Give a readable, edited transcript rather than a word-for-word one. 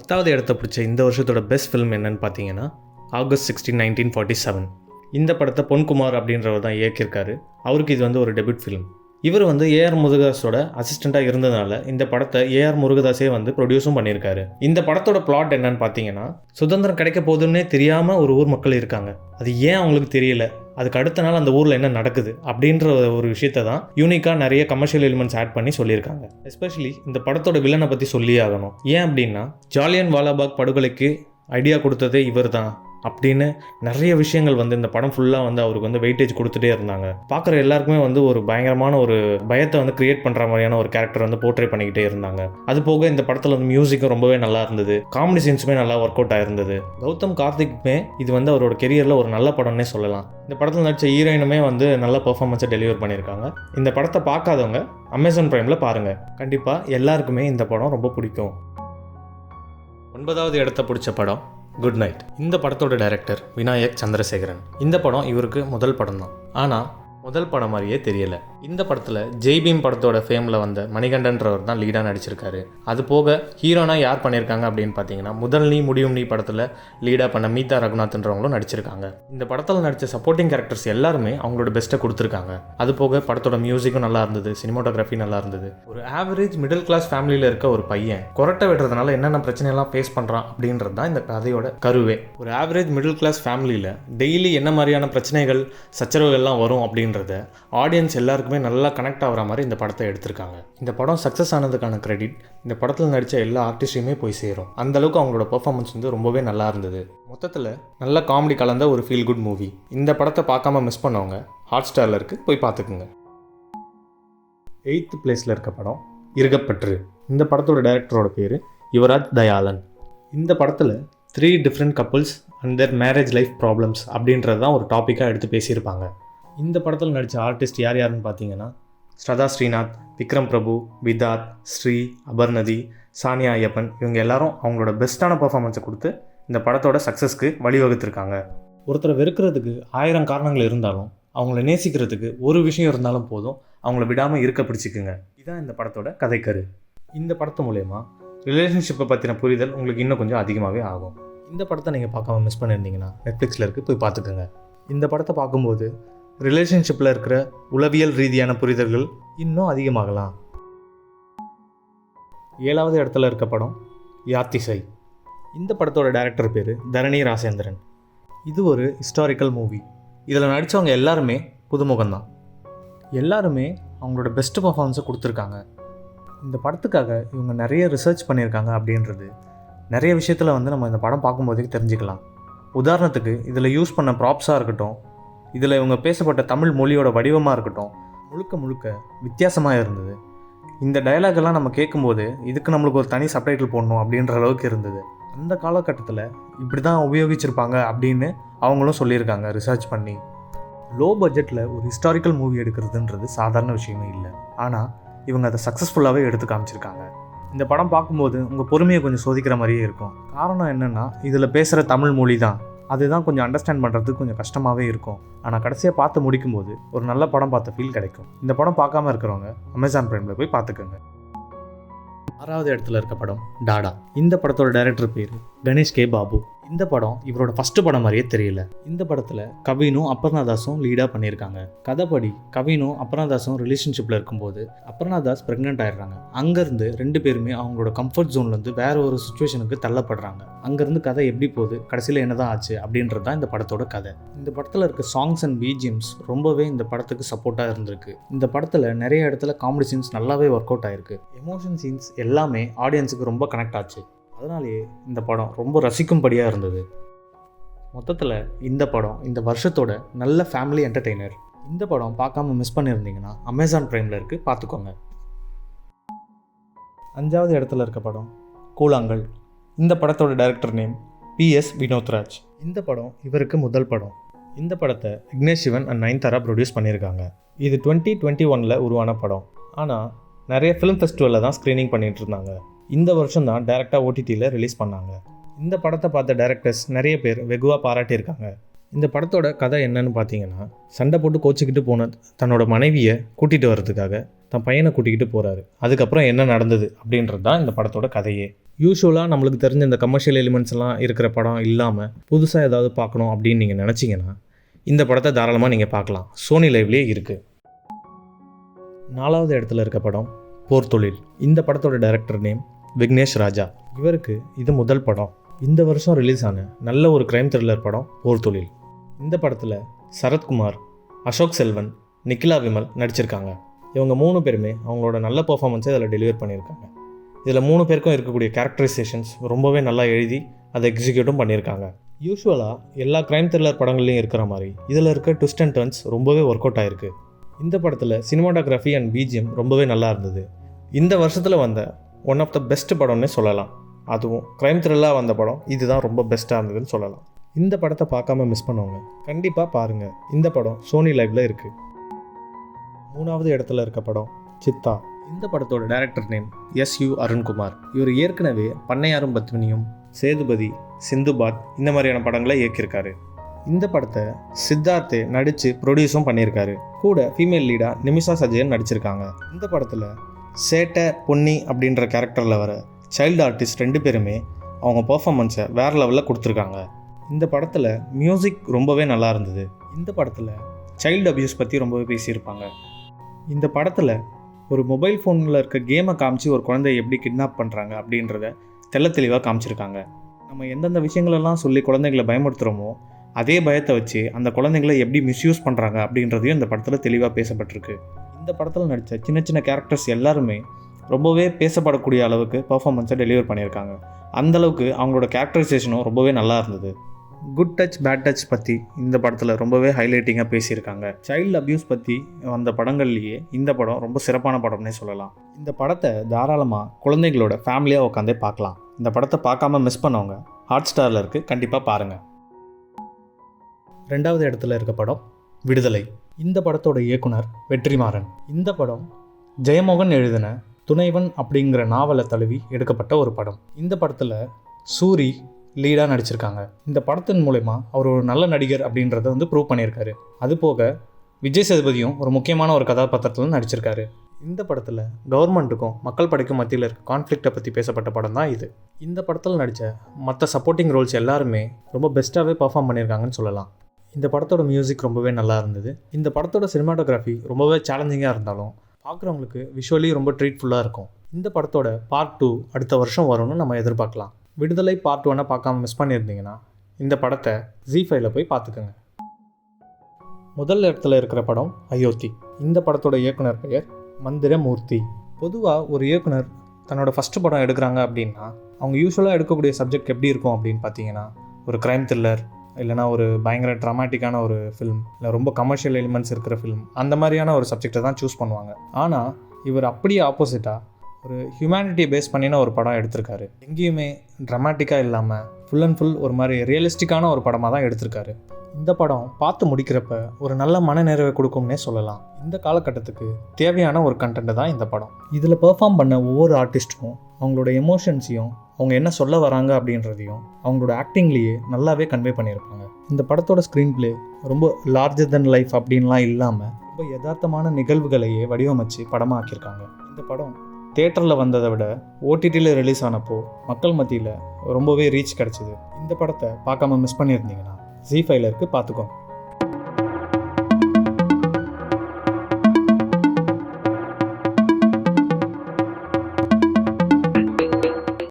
10வது இடத்த பிடிச்ச இந்த வருஷத்தோட பெஸ்ட் ஃபிலிம் என்னன்னு பார்த்தீங்கன்னா ஆகஸ்ட் 16, 1947. இந்த படத்தை பொன்குமார் அப்படின்றவர் தான் இயக்கியிருக்காரு. அவருக்கு இது வந்து ஒரு டெபியூட் ஃபிலிம். இவர் வந்து ஏஆர் முருகதாஸோட அசிஸ்டண்ட்டாக இருந்ததுனால இந்த படத்தை ஏஆர் முருகதாஸே வந்து ப்ரொடியூஸும் பண்ணியிருக்காரு. இந்த படத்தோட பிளாட் என்னன்னு பார்த்தீங்கன்னா, சுதந்திரம் கிடைக்க போதுன்னே தெரியாமல் ஒரு ஊர் மக்கள் இருக்காங்க. அது ஏன் அவங்களுக்கு தெரியல, அதுக்கு அடுத்த நாள் அந்த ஊரில் என்ன நடக்குது அப்படின்ற ஒரு விஷயத்தை தான் யூனிக்காக நிறைய கமர்ஷியல் எலிமெண்ட்ஸ் ஆட் பண்ணி சொல்லியிருக்காங்க. எஸ்பெஷலி இந்த படத்தோட வில்லனை பற்றி சொல்லியே ஆகணும். ஏன் அப்படின்னா, ஜாலியன் வாலாபாக் படுகொலைக்கு ஐடியா கொடுத்ததே இவர் தான் அப்படின்னு நிறைய விஷயங்கள் வந்து இந்த படம் ஃபுல்லாக வந்து அவருக்கு வந்து வெயிட்டேஜ் கொடுத்துட்டே இருந்தாங்க. பார்க்குற எல்லாருக்குமே வந்து ஒரு பயங்கரமான ஒரு பயத்தை வந்து கிரியேட் பண்ணுற மாதிரியான ஒரு கேரக்டர் வந்து போர்ட்ரே பண்ணிக்கிட்டே இருந்தாங்க. அது போக இந்த படத்தில் வந்து மியூசிக்கும் ரொம்பவே நல்லா இருந்தது, காமெடி சீன்ஸுமே நல்லா ஒர்க் அவுட் ஆயிருந்தது. கௌதம் கார்த்திக்குமே இது வந்து அவரோட கெரியரில் ஒரு நல்ல படம்னே சொல்லலாம். இந்த படத்தில் நடித்த ஹீரோயினுமே வந்து நல்ல பெர்ஃபார்மன்ஸை டெலிவர் பண்ணியிருக்காங்க. இந்த படத்தை பார்க்காதவங்க அமேசான் பிரைமில் பாருங்கள். கண்டிப்பாக எல்லாருக்குமே இந்த படம் ரொம்ப பிடிக்கும். 9வது இடத்த பிடிச்ச படம் குட் நைட். இந்த படத்தோட டைரக்டர் விநாயக் சந்திரசேகரன். இந்த படம் இவருக்கு முதல் படம் தான். ஆனால் முதல் படம் மாதிரியே தெரியல. இந்த படத்தில் ஜெய்பீம் படத்தோட ஃபேமில் வந்த மணிகண்டன்றவர் தான் லீடாக நடிச்சிருக்காரு. அது போக ஹீரோனா யார் பண்ணியிருக்காங்க அப்படின்னு பார்த்தீங்கன்னா, முதல் நீ முடியும் நீ படத்தில் லீடாக பண்ண மீதா ரகுநாத்ன்றவங்களும் நடிச்சிருக்காங்க. இந்த படத்தில் நடித்த சப்போர்ட்டிங் கேரக்டர்ஸ் எல்லாருமே அவங்களோட பெஸ்ட்டை கொடுத்துருக்காங்க. அது போக படத்தோட மியூசிக்கும் நல்லா இருந்தது, சினிமோட்டோகிராஃபி நல்லா இருந்தது. ஒரு ஆவரேஜ் மிடில் கிளாஸ் ஃபேமிலியில் இருக்க ஒரு பையன் கொரட்டை விடுறதுனால என்னென்ன பிரச்சனையெல்லாம் ஃபேஸ் பண்ணுறான் அப்படின்றது தான் இந்த கதையோட கருவே. ஒரு ஆவரேஜ் மிடில் கிளாஸ் ஃபேமிலியில் டெய்லி என்ன மாதிரியான பிரச்சனைகள் சச்சரவுகள்லாம் வரும் அப்படின்றத ஆடியன்ஸ் எல்லாருக்குமே நல்லா கனெக்ட் ஆகிற மாதிரி இந்த படத்தை எடுத்திருக்காங்க. இந்த படம் சக்ஸஸ் ஆனதுக்கான கிரெடிட் இந்த படத்தில் நடித்த எல்லா ஆர்டிஸ்டையுமே போய் சேரும். அந்தளவுக்கு அவங்களோட பெர்ஃபார்மன்ஸ் வந்து ரொம்பவே நல்லா இருந்தது. மொத்தத்தில் நல்ல காமெடி கலந்த ஒரு ஃபீல் குட் மூவி. இந்த படத்தை பார்க்காம மிஸ் பண்ணவங்க ஹாட்ஸ்டாரில் இருக்குது, போய் பார்த்துக்குங்க. 8th பிளேஸில் இருக்க படம் இருகப்பற்று. இந்த படத்தோட டைரக்டரோட பேர் யுவராஜ் தயாளன். இந்த படத்தில் 3 different couples and there marriage life problems அப்படின்றது தான் ஒரு டாப்பிக்காக எடுத்து பேசியிருப்பாங்க. இந்த படத்தில் நடித்த ஆர்டிஸ்ட் யார் யாருன்னு பார்த்தீங்கன்னா, ஸ்ரதா ஸ்ரீநாத், விக்ரம் பிரபு, விதாத், ஸ்ரீ, அபர்ணதி, சானியா ஐயப்பன். இவங்க எல்லாரும் அவங்களோட பெஸ்ட்டான பர்ஃபார்மன்ஸை கொடுத்து இந்த படத்தோட சக்ஸஸ்க்கு வழிவகுத்திருக்காங்க. ஒருத்தரை வெறுக்கிறதுக்கு 1000 காரணங்கள் இருந்தாலும் அவங்கள நேசிக்கிறதுக்கு ஒரு விஷயம் இருந்தாலும் போதும், அவங்கள விடாமல் இருக்க பிடிச்சிக்குங்க. இதுதான் இந்த படத்தோட கதைக்கரு. இந்த படத்து மூலயமா ரிலேஷன்ஷிப்பை பற்றின புரிதல் உங்களுக்கு இன்னும் கொஞ்சம் அதிகமாகவே ஆகும். இந்த படத்தை நீங்கள் பார்க்காம மிஸ் பண்ணியிருந்தீங்கன்னா நெட்ஃப்ளிக்ஸில் இருக்குது, போய் பார்த்துக்கோங்க. இந்த படத்தை பார்க்கும்போது ரிலேஷன்ஷிப்பில் இருக்கிற உளவியல் ரீதியான புரிதல்கள் இன்னும் அதிகமாகலாம். 7வது இடத்துல இருக்க படம் யாத்திசை. இந்த படத்தோட டைரக்டர் பேர் தரணி ராசேந்திரன். இது ஒரு ஹிஸ்டாரிக்கல் மூவி. இதில் நடித்தவங்க எல்லாருமே புதுமுகம்தான். எல்லாருமே அவங்களோட பெஸ்ட் பர்ஃபார்மன்ஸை கொடுத்துருக்காங்க. இந்த படத்துக்காக இவங்க நிறைய ரிசர்ச் பண்ணியிருக்காங்க அப்படின்றது நிறைய விஷயத்தில் வந்து நம்ம இந்த படம் பார்க்கும்போதே தெரிஞ்சுக்கலாம். உதாரணத்துக்கு இதில் யூஸ் பண்ண ப்ராப்ஸாக இருக்கட்டும், இதில் இவங்க பேசப்பட்ட தமிழ் மொழியோட வடிவமாக இருக்கட்டும், முழுக்க வித்தியாசமாக இருந்தது. இந்த டயலாகெல்லாம் நம்ம கேட்கும்போது இதுக்கு நம்மளுக்கு ஒரு தனி சப்டைட்டில் போடணும் அப்படின்ற அளவுக்கு இருந்தது. அந்த காலகட்டத்தில் இப்படி தான் உபயோகிச்சிருப்பாங்க அப்படின்னு அவங்களும் சொல்லியிருக்காங்க ரிசர்ச் பண்ணி. லோ பட்ஜெட்டில் ஒரு ஹிஸ்டாரிக்கல் மூவி எடுக்கிறதுன்றது சாதாரண விஷயமே இல்லை. ஆனால் இவங்க அதை சக்ஸஸ்ஃபுல்லாகவே எடுத்து காமிச்சிருக்காங்க. இந்த படம் பார்க்கும்போது உங்கள் பொறுமையை கொஞ்சம் சோதிக்கிற மாதிரியே இருக்கும். காரணம் என்னென்னா, இதில் பேசுகிற தமிழ் மொழி தான், அதுதான் கொஞ்சம் அண்டர்ஸ்டாண்ட் பண்ணுறதுக்கு கொஞ்சம் கஷ்டமாகவே இருக்கும். ஆனால் கடைசியாக பார்த்து முடிக்கும்போது ஒரு நல்ல படம் பார்த்த ஃபீல் கிடைக்கும். இந்த படம் பார்க்காம இருக்கிறவங்க அமேசான் பிரைமில் போய் பார்த்துக்கோங்க. 6வது இடத்துல இருக்க படம் டாடா. இந்த படத்தோட டைரக்டர் பேர் கணேஷ் கே பாபு. இந்த படம் இவரோட ஃபஸ்ட்டு படம் மாதிரியே தெரியல. இந்த படத்தில் கவினும் அபர்ணாதாஸும் லீடாக பண்ணியிருக்காங்க. கதைப்படி கவினும் அபர்ணாதாஸும் ரிலேஷன்ஷிப்பில் இருக்கும்போது அபர்ணாதாஸ் ப்ரெக்னென்ட் ஆயிடுறாங்க. அங்கேருந்து 2 பேருமே அவங்களோட கம்ஃபர்ட் ஜோன்லேருந்து வேற ஒரு சுச்சுவேஷனுக்கு தள்ளப்படுறாங்க. அங்கேருந்து கதை எப்படி போகுது, கடைசியில் என்னதான் ஆச்சு அப்படின்றது தான் இந்த படத்தோட கதை. இந்த படத்தில் இருக்க சாங்ஸ் அண்ட் பிஜிஎம்ஸ் ரொம்பவே இந்த படத்துக்கு சப்போர்ட்டாக இருந்திருக்கு. இந்த படத்தில் நிறைய இடத்துல காமெடி சீன்ஸ் நல்லாவே ஒர்க் அவுட் ஆயிருக்கு. எமோஷன் சீன்ஸ் எல்லாமே ஆடியன்ஸுக்கு ரொம்ப கனெக்ட் ஆச்சு. அதனாலேயே இந்த படம் ரொம்ப ரசிக்கும்படியாக இருந்தது. மொத்தத்தில் இந்த படம் இந்த வருஷத்தோட நல்ல ஃபேமிலி என்டர்டெய்னர். இந்த படம் பார்க்காம மிஸ் பண்ணியிருந்தீங்கன்னா அமேசான் பிரைமில் இருக்குது, பார்த்துக்கோங்க. 5வது இடத்துல இருக்க படம் கூழாங்கல். இந்த படத்தோட டைரக்டர் நேம் PS வினோத்ராஜ். இந்த படம் இவருக்கு முதல் படம். இந்த படத்தை விக்னேஷ் சிவன் அண்ட் நயன்தாரா ப்ரொடியூஸ் பண்ணியிருக்காங்க. இது 2021 உருவான படம். ஆனால் நிறைய ஃபிலிம் ஃபெஸ்டிவலில் தான் ஸ்க்ரீனிங் பண்ணிகிட்டு இருந்தாங்க. இந்த வருஷம் தான் டேரெக்டாக OTTயில் ரிலீஸ் பண்ணாங்க. இந்த படத்தை பார்த்த டைரக்டர்ஸ் நிறைய பேர் வெகுவாக பாராட்டியிருக்காங்க. இந்த படத்தோட கதை என்னன்னு பார்த்தீங்கன்னா, சண்டை போட்டு கோச்சிக்கிட்டு போன தன்னோட மனைவியை கூட்டிகிட்டு வர்றதுக்காக தன் பையனை கூட்டிக்கிட்டு போகிறாரு. அதுக்கப்புறம் என்ன நடந்தது அப்படின்றது தான் இந்த படத்தோட கதையே. யூஸ்வலாக நம்மளுக்கு தெரிஞ்ச இந்த கமர்ஷியல் எலிமெண்ட்ஸ் எல்லாம் இருக்கிற படம் இல்லாமல் புதுசாக ஏதாவது பார்க்கணும் அப்படின்னு நீங்கள் நினச்சிங்கன்னா இந்த படத்தை தாராளமாக நீங்கள் பார்க்கலாம். சோனி லைவ்லேயே இருக்குது. 4வது இடத்துல இருக்க படம் போர் தொழில். இந்த படத்தோட டைரக்டர் நேம் விக்னேஷ் ராஜா. இவருக்கு இது முதல் படம். இந்த வருஷம் ரிலீஸ் ஆன நல்ல ஒரு கிரைம் த்ரில்லர் படம் போர் தொழில். இந்த படத்தில் சரத்குமார், அசோக் செல்வன், நிக்கிலா விமல் நடிச்சிருக்காங்க. இவங்க 3 பேருமே அவங்களோட நல்ல பர்ஃபார்மன்ஸை இதில் டெலிவர் பண்ணியிருக்காங்க. இதில் 3 பேருக்கும் இருக்கக்கூடிய கேரக்டரைசேஷன்ஸ் ரொம்பவே நல்லா எழுதி அதை எக்ஸிக்யூட்டும் பண்ணியிருக்காங்க. யூஸ்வலாக எல்லா கிரைம் த்ரில்லர் படங்கள்லையும் இருக்கிற மாதிரி இதில் இருக்க ட்விஸ்ட் அண்ட் டர்ன்ஸ் ரொம்பவே ஒர்க் அவுட் ஆகிருக்கு. இந்த படத்தில் சினிமாட்டோகிராஃபி அண்ட் பிஜிஎம் ரொம்பவே நல்லா இருந்தது. இந்த வருஷத்தில் வந்த ஒன் ஆஃப் த பெஸ்ட் படம்னே சொல்லலாம். அதுவும் கிரைம் த்ரில்லாக வந்த படம் இதுதான் ரொம்ப பெஸ்ட்டாக இருந்ததுன்னு சொல்லலாம். இந்த படத்தை பார்க்காம மிஸ் பண்ணவங்க கண்டிப்பாக பாருங்கள். இந்த படம் சோனி லைவ்ல இருக்குது. 3வது இடத்துல இருக்க படம் சித்தா. இந்த படத்தோட டைரக்டர் நேம் எஸ்.யு. அருண்குமார். இவர் ஏற்கனவே பண்ணையாரும் பத்மினியும், சேதுபதி, சிந்துபாத் இந்த மாதிரியான படங்களை இயக்கியிருக்காரு. இந்த படத்தை சித்தார்த்தே நடித்து ப்ரொடியூஸும் பண்ணியிருக்காரு. கூட ஃபீமேல் லீடாக நிமிஷா சஜயன் நடிச்சிருக்காங்க. இந்த படத்தில் சேட்டை பொன்னி அப்படின்ற கேரக்டரில் வர சைல்டு ஆர்டிஸ்ட் 2 பேருமே அவங்க பர்ஃபார்மன்ஸை வேறு லெவலில் கொடுத்துருக்காங்க. இந்த படத்தில் மியூசிக் ரொம்பவே நல்லா இருந்தது. இந்த படத்தில் சைல்டு அபியூஸ் பற்றி ரொம்பவே பேசியிருப்பாங்க. இந்த படத்தில் ஒரு மொபைல் ஃபோனில் இருக்க கேமை காமிச்சு ஒரு குழந்தைய எப்படி கிட்னாப் பண்ணுறாங்க அப்படின்றத தெளிவாக காமிச்சிருக்காங்க. நம்ம எந்தெந்த விஷயங்களெல்லாம் சொல்லி குழந்தைங்களை பயமுறுத்துகிறோமோ அதே பயத்தை வச்சு அந்த குழந்தைங்களை எப்படி மிஸ்யூஸ் பண்ணுறாங்க அப்படின்றதையும் இந்த படத்தில் தெளிவாக பேசப்பட்டிருக்கு. இந்த படத்தில் நடித்த சின்ன சின்ன கேரக்டர்ஸ் எல்லாருமே ரொம்பவே பேசப்படக்கூடிய அளவுக்கு பர்ஃபார்மன்ஸை டெலிவர் பண்ணியிருக்காங்க. அந்தளவுக்கு அவங்களோட கேரக்டரைசேஷனும் ரொம்பவே நல்லா இருந்தது. குட் டச் பேட் டச் பற்றி இந்த படத்தில் ரொம்பவே ஹைலைட்டிங்காக பேசியிருக்காங்க. சைல்டு அப்யூஸ் பற்றி வந்த படங்கள்லேயே இந்த படம் ரொம்ப சிறப்பான படம்னே சொல்லலாம். இந்த படத்தை தாராளமாக குழந்தைங்களோட ஃபேமிலியாக உட்காந்தே பார்க்கலாம். இந்த படத்தை பார்க்காம மிஸ் பண்ணவங்க ஹாட் ஸ்டாரில் இருக்குது, கண்டிப்பாக பாருங்கள். 2வது இடத்துல இருக்க படம் விடுதலை. இந்த படத்தோட இயக்குனர் வெற்றிமாறன். இந்த படம் ஜெயமோகன் எழுதின துணைவன் அப்படிங்கிற நாவலை தழுவி எடுக்கப்பட்ட ஒரு படம். இந்த படத்தில் சூரி லீடாக நடிச்சிருக்காங்க. இந்த படத்தின் மூலமா அவர் ஒரு நல்ல நடிகர் அப்படின்றத ப்ரூவ் பண்ணியிருக்காரு. அது போக விஜய் சேதுபதியும் ஒரு முக்கியமான ஒரு கதாபாத்திரத்தில் நடிச்சிருக்காரு. இந்த படத்தில் கவர்மெண்ட்டுக்கும் மக்கள் படைக்கும் மத்தியில் இருக்க கான்ஃப்ளிக்டை பற்றி பேசப்பட்ட படம் தான் இது. இந்த படத்தில் நடித்த மற்ற சப்போர்ட்டிங் ரோல்ஸ் எல்லாருமே ரொம்ப பெஸ்ட்டாகவே பர்ஃபார்ம் பண்ணியிருக்காங்கன்னு சொல்லலாம். இந்த படத்தோட மியூசிக் ரொம்பவே நல்லா இருந்தது. இந்த படத்தோட சினிமாட்டோகிராஃபி ரொம்பவே சேலஞ்சிங்காக இருந்தாலும் பார்க்குறவங்களுக்கு விஷுவலி ரொம்ப ட்ரீட்ஃபுல்லாக இருக்கும். இந்த படத்தோட பார்ட் 2 அடுத்த வருஷம் வரும்னு நம்ம எதிர்பார்க்கலாம். விடுதலை பார்ட் 1 பார்க்காம மிஸ் பண்ணியிருந்தீங்கன்னா இந்த படத்தை ZEE5ல போய் பார்த்துக்கோங்க. முதல் இடத்துல இருக்கிற படம் அயோத்தி. இந்த படத்தோட இயக்குனர் பெயர் மந்திரமூர்த்தி. பொதுவாக ஒரு இயக்குனர் தன்னோட ஃபஸ்ட்டு படம் எடுக்கிறாங்க அப்படின்னா அவங்க யூஸ்வலாக எடுக்கக்கூடிய சப்ஜெக்ட் எப்படி இருக்கும் அப்படின்னு பார்த்தீங்கன்னா ஒரு கிரைம் த்ரில்லர், இல்லைனா ஒரு பயங்கர ட்ராமாட்டிக்கான ஒரு ஃபிலிம், இல்லை ரொம்ப கமர்ஷியல் எலிமெண்ட்ஸ் இருக்கிற ஃபிலிம், அந்த மாதிரியான ஒரு சப்ஜெக்டை தான் சூஸ் பண்ணுவாங்க. ஆனால் இவர் அப்படியே ஆப்போசிட்டாக ஒரு ஹியூமனிட்டியை பேஸ் பண்ணின ஒரு படம் எடுத்திருக்காரு. எங்கேயுமே ட்ராமாட்டிக்காக இல்லாமல் ஃபுல் அண்ட் ஃபுல் ஒரு மாதிரி ரியலிஸ்டிக்கான ஒரு படமாக தான் எடுத்திருக்காரு. இந்த படம் பார்த்து முடிக்கிறப்ப ஒரு நல்ல மனநிறைவை கொடுக்கும்னே சொல்லலாம். இந்த காலகட்டத்துக்கு தேவையான ஒரு கண்டென்ட் தான் இந்த படம். இதில் பெர்ஃபார்ம் பண்ண ஒவ்வொரு ஆர்டிஸ்ட்டும் அவங்களோட எமோஷன்ஸையும் அவங்க என்ன சொல்ல வராங்க அப்படின்றதையும் அவங்களோட ஆக்டிங்லேயே நல்லாவே கன்வே பண்ணியிருப்பாங்க. இந்த படத்தோட ஸ்க்ரீன் பிளே ரொம்ப லார்ஜர் தென் லைஃப் அப்படின்லாம் இல்லாமல் ரொம்ப யதார்த்தமான நிகழ்வுகளையே வடிவமைச்சு படமாக ஆக்கியிருக்காங்க. இந்த படம் தியேட்டரில் வந்ததை விட OTTயில் ரிலீஸ் ஆனப்போ மக்கள் மத்தியில் ரொம்பவே ரீச் கிடச்சிது. இந்த படத்தை பார்க்காம மிஸ் பண்ணியிருந்தீங்கன்னா ZEE5ல இருக்குது, பார்த்துக்கோங்க.